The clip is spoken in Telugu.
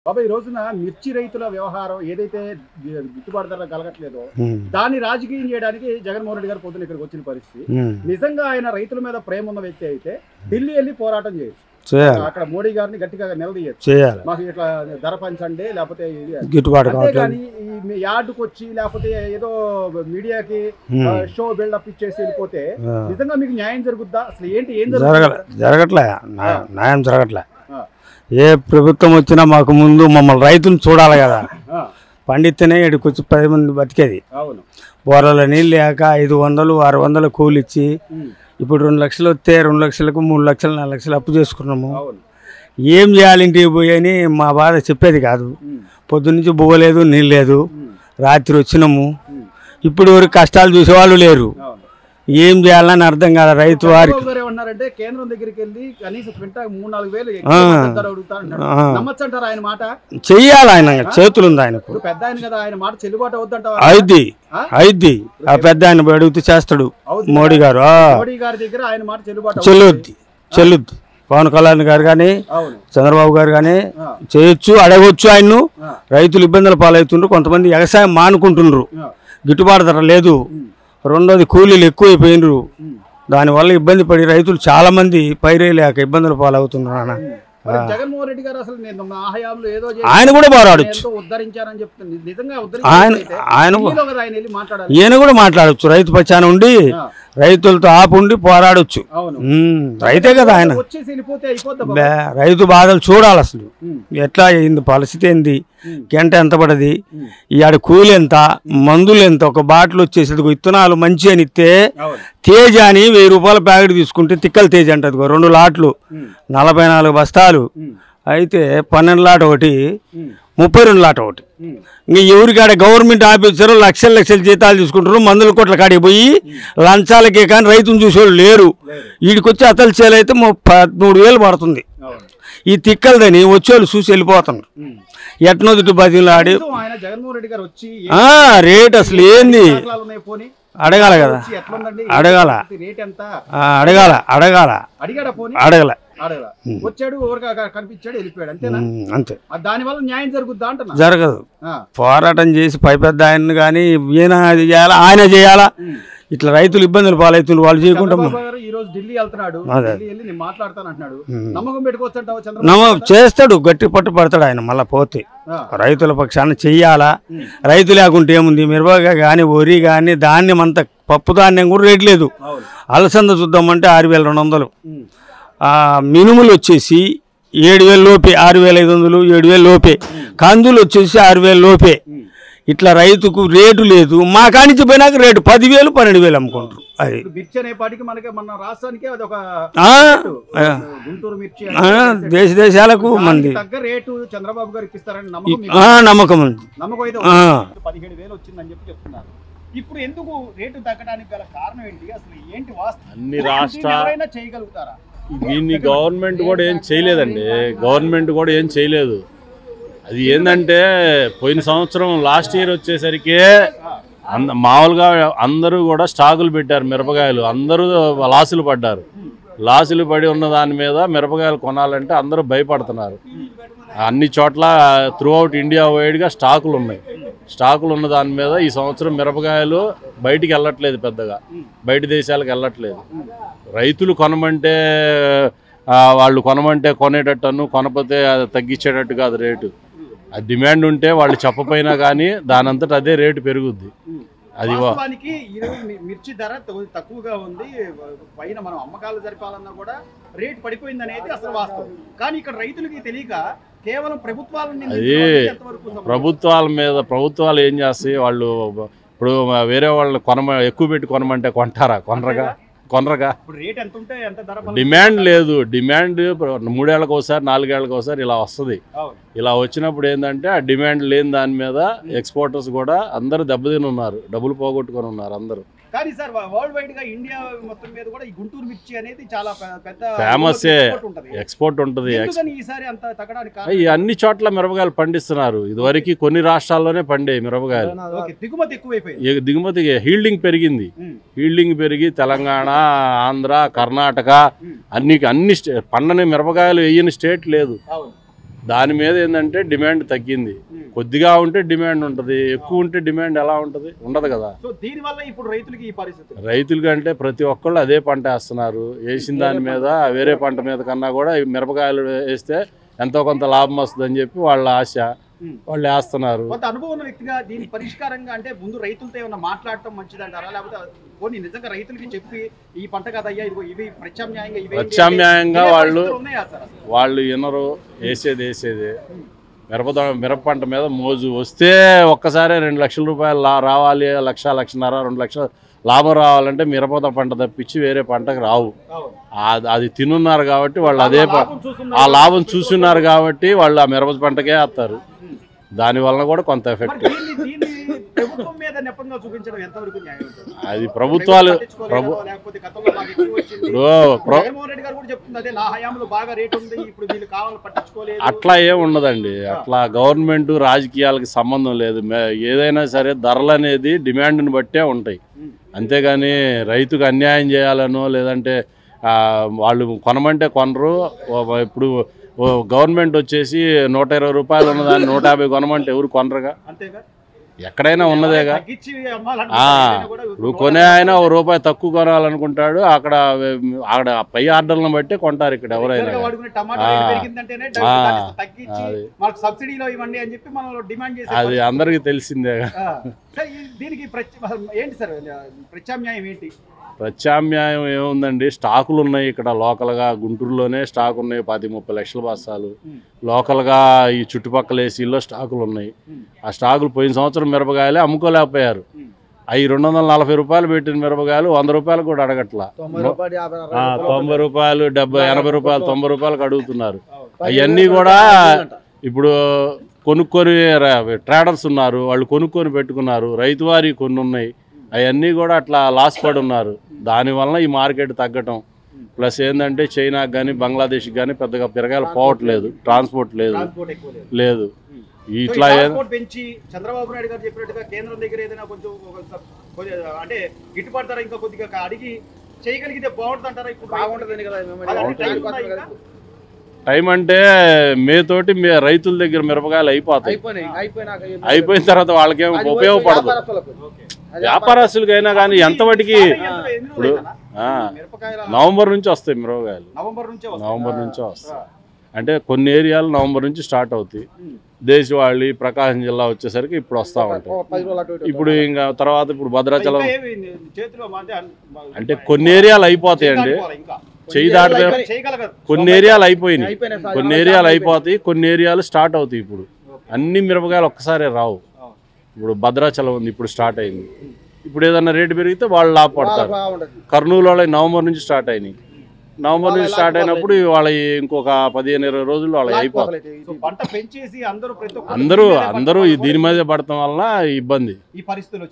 బాబా ఈ రోజున మిర్చి రైతుల వ్యవహారం ఏదైతే గిట్టుబాటు ధర కలగట్లేదో దాన్ని రాజకీయం చేయడానికి జగన్మోహన్ రెడ్డి గారు పొద్దున ఇక్కడికి వచ్చిన పరిస్థితి. నిజంగా ఆయన రైతుల మీద ప్రేమ ఉన్న వ్యక్తి అయితే ఢిల్లీ వెళ్ళి పోరాటం చేయొచ్చు, అక్కడ మోడీ గారిని గట్టిగా నిలదీయచ్చు, మాకు ఇట్లా ధర పంచండి లేకపోతే గిట్టుబాటు. అంతేగాని ఈ యార్డుకు వచ్చి లేకపోతే ఏదో మీడియాకి షో బిల్డప్ ఇచ్చేసి వెళ్ళిపోతే నిజంగా మీకు న్యాయం జరుగుద్దా? అసలు ఏంటి ఏం జరగట్లే, న్యాయం జరగట్లే. ఏ ప్రభుత్వం వచ్చినా మాకు ముందు మమ్మల్ని రైతులు చూడాలి కదా, పండితేనే ఇక్కడికి వచ్చి 10 మంది బతికేది. బోర్లలో నీళ్ళు లేక 500 600 కూలిచ్చి ఇప్పుడు 2 లక్షలు వస్తే 2 లక్షలకు 3 లక్షలు 4 లక్షలు అప్పు చేసుకున్నాము. ఏం చేయాలి ఇంటికి పోయి అని మా బాధ చెప్పేది కాదు. పొద్దున్నుంచి బువ్వలేదు, నీళ్ళు లేదు, రాత్రి వచ్చినాము. ఇప్పుడు ఎవరికి కష్టాలు చూసేవాళ్ళు లేరు. ఏం చేయాలని అర్థం కాదు రైతు వారికి. కేంద్రం దగ్గరికి వెళ్ళి కనీసం 3-4 వేలు నమ్మచ్చంటారు ఆయన మాట? చెయ్యాలి, ఆయన చేతులు ఉంది ఆయనకు. పెద్ద ఆయన కదా, ఆయన మాట చెల్లుబాటు అవుతుంటారు. అయిద్ది ఆ పెద్ద ఆయన అడిగితే చేస్తాడు మోడీ గారు. మోడీ గారి దగ్గర ఆయన మాట చెల్లుద్ది. పవన్ కళ్యాణ్ గారు కానీ చంద్రబాబు గారు కానీ చేయొచ్చు, అడగొచ్చు ఆయన్ను. రైతులు ఇబ్బందులు పాలవుతుండ్రు, కొంతమంది వ్యవసాయం మానుకుంటుండ్రు, గిట్టుబాటు ధర లేదు. రెండోది కూలీలు ఎక్కువైపోయినరు, దానివల్ల ఇబ్బంది పడి రైతులు చాలా మంది పైరేలేక ఇబ్బందులు పాలవుతున్నారు. జగన్మోహన్ రెడ్డి గారు అసలు ఆయన కూడా పోరాడచ్చు, ఈయన కూడా మాట్లాడచ్చు. రైతు పక్షాన ఉండి రైతులతో ఆపుండి పోరాడొచ్చు. రైతే కదా ఆయన. రైతు బాధలు చూడాలి అసలు ఎట్లా అయింది, పరిస్థితి ఏంది, గంట ఎంత పడది, ఇవాడ కూలి ఎంత, మందులు ఎంత. ఒక బాటిల్ వచ్చేసి విత్తనాలు మంచి అని ఇస్తే తేజ అని 1000 రూపాయల ప్యాకెట్ తీసుకుంటే తిక్కల తేజ అంటది 2 లాట్లు 44 బస్తాలు అయితే 12 లాట్ ఒకటి 32 లాట్ ఒకటి. ఇంకా ఎవరికాడ గవర్నమెంట్ ఆఫీసర్ లక్షల జీతాలు తీసుకుంటారు, మందుల కోట్ల కాడికి పోయి లంచాలకే కానీ రైతును చూసేవాళ్ళు లేరు. వీడికొచ్చి అతలు చేలైతే 13,000 పడుతుంది. ఈ తిక్కలదని వచ్చేవాళ్ళు చూసి వెళ్ళిపోతున్నారు. ఎట్నొద్దు బతిలాడి రేట్ అసలు ఏంది అడగాల కదా, అడగాల వచ్చాడు కనిపించాడు వెళ్ళిపోయాడు అంతేనా? అంతే. దానివల్ల న్యాయం జరుగుద్దా అంటున్నా? జరగదు. పోరాటం చేసి పై పెద్ద ఆయన కానీ ఈయన చేయాలా, ఆయన చేయాలా. ఇట్లా రైతులు ఇబ్బందులు పాలవుతున్నారు, వాళ్ళు చేయకుండా. ఈ రోజు ఢిల్లీ వెళ్తున్నాడు, నమ్మకం పెట్టుకోవచ్చు, చేస్తాడు, గట్టి పట్టు పడతాడు ఆయన. మళ్ళీ పోతే రైతుల పక్షాన చెయ్యాలా. రైతు లేకుంటే ఏముంది, మిరపకాయ కానీ వరి కానీ ధాన్యం అంత పప్పు ధాన్యం కూడా రేట్ లేదు. అలసంద చూద్దామంటే 6,200, మినుములు వచ్చేసి 7,000 లోపే, 6,500 7,000 లోపే. కందులు వచ్చేసి 6,000 లోపే. ఇట్లా రైతుకు రేటు లేదు. మా కానించి పోయినాక రేటు 10,000 12,000 అమ్ముకుంటారు. అది దేశాలకు మంది నమ్మకం ఉంది. ఇప్పుడు ఎందుకు రేటు తగ్గడానికి గల కారణం ఏంటి? అసలు ఏంటి వాస్తవం? అన్ని రాష్ట్రాలు చేయగలుగుతారా? దీన్ని గవర్నమెంట్ కూడా ఏం చేయలేదండి. గవర్నమెంట్ కూడా ఏం చేయలేదు. అది ఏంటంటే పోయిన సంవత్సరం లాస్ట్ ఇయర్ వచ్చేసరికి మామూలుగా అందరూ కూడా స్టాకులు పెట్టారు మిరపకాయలు, అందరూ లాసులు పడ్డారు. లాసులు పడి ఉన్న దాని మీద మిరపకాయలు కొనాలంటే అందరూ భయపడుతున్నారు. అన్ని చోట్ల త్రూఅవుట్ ఇండియా వైడ్గా స్టాకులు ఉన్నాయి. స్టాకులు ఉన్న దాని మీద ఈ సంవత్సరం మిరపకాయలు బయటికి వెళ్ళట్లేదు, పెద్దగా బయట దేశాలకు వెళ్ళట్లేదు. రైతులు కొనమంటే వాళ్ళు కొనమంటే కొనేటట్టును, కొనపోతే తగ్గించేటట్టు కాదు రేటు. అది డిమాండ్ ఉంటే వాళ్ళు చెప్పపోయినా కానీ దానంతట అదే రేటు పెరుగుద్ది. అది మిర్చి ధర తక్కువగా ఉంది, పైన మనం అమ్మకాలు జరిపాలన్నా కూడా రేటు పడిపోయింది అనేది అసలు వాస్తవం. కానీ ఇక్కడ రైతులకి తెలియక కేవలం ప్రభుత్వాల మీద ప్రభుత్వాలు ఏం చేస్తాయి, వాళ్ళు ఇప్పుడు వేరే వాళ్ళు ఎక్కువ పెట్టి కొనమంటే కొనరగా. డిమాండ్ లేదు. డిమాండ్ 3 ఏళ్ళకి ఒకసారి 4 ఏళ్ళకి ఒకసారి ఇలా వస్తుంది. ఇలా వచ్చినప్పుడు ఏంటంటే ఆ డిమాండ్ లేని దాని మీద ఎక్స్పోర్టర్స్ కూడా అందరూ దెబ్బతిని ఉన్నారు, డబ్బులు పోగొట్టుకొని ఉన్నారు అందరూ. కానీ సార్ వరల్డ్ వైడ్ గా ఇండియా మొత్తం మీద కూడా ఈ గుంటూరు మిర్చి అనేది చాలా పెద్ద ఫేమస్ ఎక్స్పోర్ట్ ఉంటుంది. ఈ అన్ని చోట్ల మిరపకాయలు పండిస్తున్నారు. ఇదివరకు కొన్ని రాష్ట్రాల్లోనే పండే మిరపకాయలు, దిగుమతి హీల్డింగ్ పెరిగింది. హీల్డింగ్ పెరిగి తెలంగాణ, ఆంధ్ర, కర్ణాటక అన్ని పండని మిరపకాయలు వేయని స్టేట్ లేదు. దాని మీద ఏంటంటే డిమాండ్ తగ్గింది. కొద్దిగా ఉంటే డిమాండ్ ఉంటుంది, ఎక్కువ ఉంటే డిమాండ్ ఎలా ఉంటుంది? ఉండదు కదా. సో దీనివల్ల ఇప్పుడు రైతులకి ఈ పరిస్థితి, రైతులకి అంటే ప్రతి ఒక్కళ్ళు అదే పంట వేస్తున్నారు. వేసిన దాని మీద వేరే పంట మీద కన్నా కూడా ఈ మిరపకాయలు వేస్తే ఎంతో కొంత లాభం వస్తుందని చెప్పి వాళ్ళ ఆశ, వాళ్ళు వేస్తున్నారు. కొంత అనుభవం ఉన్న వ్యక్తిగా దీని పరిష్కారంగా అంటే ముందు రైతులతో ఏమన్నా మాట్లాడటం మంచిదంటారా, లేకపోతే కొన్ని నిజంగా రైతులకి చెప్పి ఈ పంట కదయ్యా ఇవి ప్రత్యామ్నాయంగా వాళ్ళు వినరు, వేసేదే మిరప పంట మీద మోజు వస్తే ఒక్కసారి 2 లక్షల రూపాయలు రావాలి, 1,00,000, 1,50,000, 2 లక్షలు లాభం రావాలంటే మిరప పంట తప్పించి వేరే పంటకు రావు. అది తినున్నారు కాబట్టి వాళ్ళు అదే ఆ లాభం చూస్తున్నారు కాబట్టి వాళ్ళు ఆ మిరప పంటకే వేస్తారు. దాని వలన కూడా కొంత ఎఫెక్ట్. అది ప్రభుత్వాలు అట్లా ఏం ఉండదండి. అట్లా గవర్నమెంట్ రాజకీయాలకి సంబంధం లేదు. ఏదైనా సరే ధరలు అనేది డిమాండ్ని బట్టే ఉంటాయి. అంతేగాని రైతుకు అన్యాయం చేయాలనో లేదంటే వాళ్ళు కొనమంటే కొనరు. ఇప్పుడు గవర్నమెంట్ వచ్చేసి 120 రూపాయలు ఉన్నదాన్ని 150 కొనమంటే ఎవరు కొనరుగా, ఎక్కడైనా ఉన్నదేగా. ఇప్పుడు కొనే ఆయన ₹1 తక్కువ కొనాలనుకుంటాడు, అక్కడ పై ఆర్డర్లను బట్టి కొంటారు ఇక్కడ ఎవరైనా. అది అందరికి తెలిసిందేగా. ప్రత్యామ్నాయం ఏముందండి, స్టాకులు ఉన్నాయి ఇక్కడ లోకల్గా. గుంటూరులోనే స్టాక్ ఉన్నాయి 10-30 లక్షల బస్తాలు. లోకల్గా ఈ చుట్టుపక్కల ఏసీల్లో స్టాకులు ఉన్నాయి. ఆ స్టాకులు పోయిన సంవత్సరం మిరపకాయలే అమ్ముకోలేకపోయారు. అవి 240 రూపాయలు పెట్టిన మిరపకాయలు 100 రూపాయలు కూడా అడగట్లా. 90 రూపాయలు, 70, 80 రూపాయలు, 90 రూపాయలకు అడుగుతున్నారు. అవన్నీ కూడా ఇప్పుడు కొనుక్కొని ట్రేడర్స్ ఉన్నారు, వాళ్ళు కొనుక్కొని పెట్టుకున్నారు. రైతువారి కొన్ని ఉన్నాయి, అవన్నీ కూడా అట్లా లాస్ పడి ఉన్నారు. దానివల్ల ఈ మార్కెట్ తగ్గటం. ప్లస్ ఏంటంటే చైనాకి కానీ బంగ్లాదేశ్కి కానీ పెద్దగా పిరగాయలు పోవట్లేదు, ట్రాన్స్పోర్ట్ లేదు. ఇట్లా పెంచి చంద్రబాబు నాయుడు గారు చెప్పినట్టుగా కేంద్రం దగ్గర ఏదైనా కొంచెం అంటే గిట్టుబాటు ధర ఇంకా కొద్దిగా అడిగి చేయగలిగితే బాగుంటుంది అంటారా? ఇప్పుడు బాగుంటుందని కదా. టైం అంటే మే తోటి రైతుల దగ్గర మిరపకాయలు అయిపోతాయి. అయిపోయిన తర్వాత వాళ్ళకేం ఉపయోగపడదు. వ్యాపారస్తులకైనా కానీ ఎంతవరకు ఇప్పుడు నవంబర్ నుంచి వస్తాయి మిరపకాయలు. నవంబర్ నుంచే వస్తాయి. అంటే కొన్ని ఏరియాలు నవంబర్ నుంచి స్టార్ట్ అవుతాయి. దేశవాళి, ప్రకాశం జిల్లా వచ్చేసరికి ఇప్పుడు వస్తూ ఉంటాయి. ఇప్పుడు ఇంకా తర్వాత ఇప్పుడు భద్రాచలం అంటే కొన్ని ఏరియాలు అయిపోతాయండి. చెయ్యి దాటితే కొన్ని ఏరియాలు అయిపోయినాయి, కొన్ని ఏరియాలు అయిపోతాయి, కొన్ని ఏరియాలు స్టార్ట్ అవుతాయి. ఇప్పుడు అన్ని మిరపకాయలు ఒక్కసారి రావు. ఇప్పుడు భద్రాచలం ఉంది, ఇప్పుడు స్టార్ట్ అయింది. ఇప్పుడు ఏదన్నా రేటు పెరిగితే వాళ్ళు లాభపడతారు. కర్నూలులో నవంబర్ నుంచి స్టార్ట్ అయినాయి. నవంబర్ నుంచి స్టార్ట్ అయినప్పుడు వాళ్ళ ఇంకొక 15-20 రోజుల్లో వాళ్ళకి అయిపోతాయి. అందరూ దీని మీద పడటం వల్ల ఇబ్బంది. ఈ పరిస్థితులు.